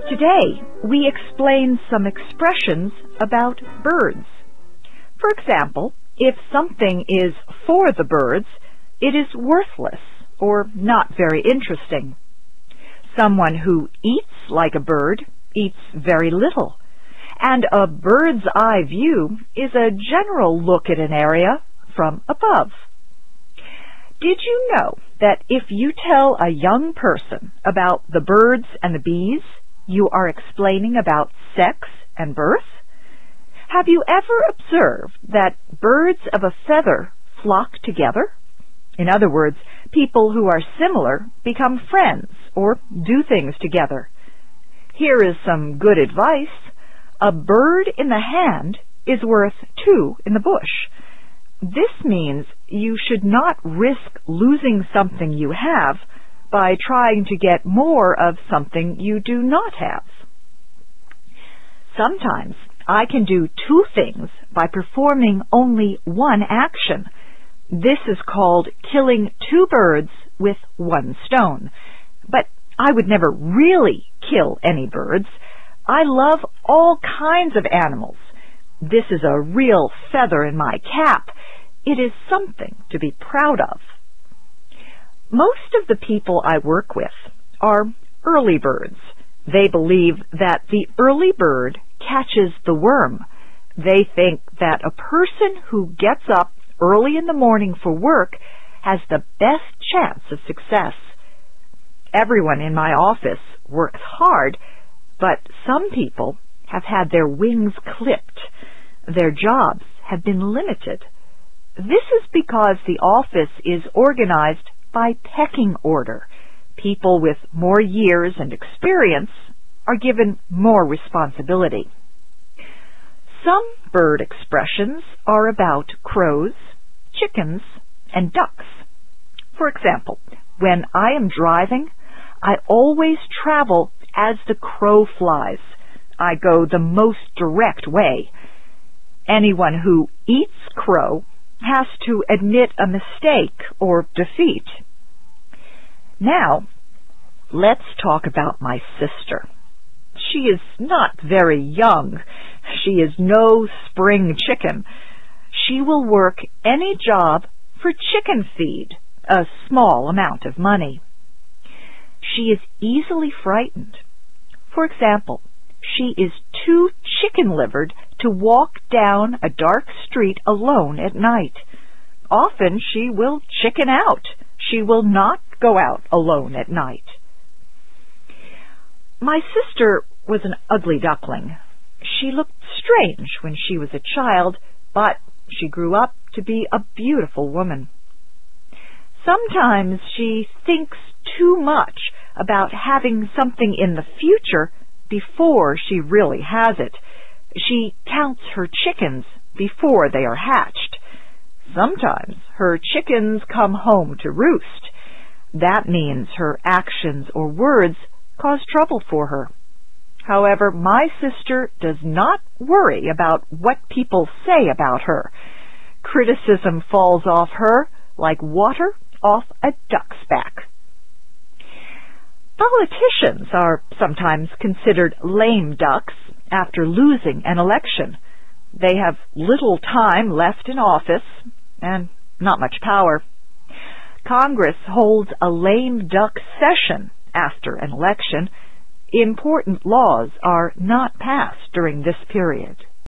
Today, we explain some expressions about birds. For example, if something is for the birds, it is worthless or not very interesting. Someone who eats like a bird eats very little, and a bird's eye view is a general look at an area from above. Did you know that if you tell a young person about the birds and the bees, you are explaining about sex and birth? Have you ever observed that birds of a feather flock together? In other words, people who are similar become friends or do things together. Here is some good advice. A bird in the hand is worth two in the bush. This means you should not risk losing something you have by trying to get more of something you do not have. Sometimes I can do two things by performing only one action. This is called killing two birds with one stone. But I would never really kill any birds. I love all kinds of animals. This is a real feather in my cap. It is something to be proud of. Most of the people I work with are early birds. They believe that the early bird catches the worm. They think that a person who gets up early in the morning for work has the best chance of success. Everyone in my office works hard, but some people have had their wings clipped. Their jobs have been limited. This is because the office is organized by pecking order. People with more years and experience are given more responsibility. Some bird expressions are about crows, chickens, and ducks. For example, when I am driving, I always travel as the crow flies. I go the most direct way. Anyone who eats crow has to admit a mistake or defeat. Now, let's talk about my sister. She is not very young. She is no spring chicken. She will work any job for chicken feed, a small amount of money. She is easily frightened. For example, she is too chicken-livered to walk down a dark street alone at night. Often she will chicken out. She will not go out alone at night. My sister was an ugly duckling. She looked strange when she was a child, but she grew up to be a beautiful woman. Sometimes she thinks too much about having something in the future before she really has it. She counts her chickens before they are hatched. Sometimes her chickens come home to roost. That means her actions or words cause trouble for her. However, my sister does not worry about what people say about her. Criticism falls off her like water off a duck's back. Politicians are sometimes considered lame ducks after losing an election. They have little time left in office and not much power. Congress holds a lame duck session after an election. Important laws are not passed during this period.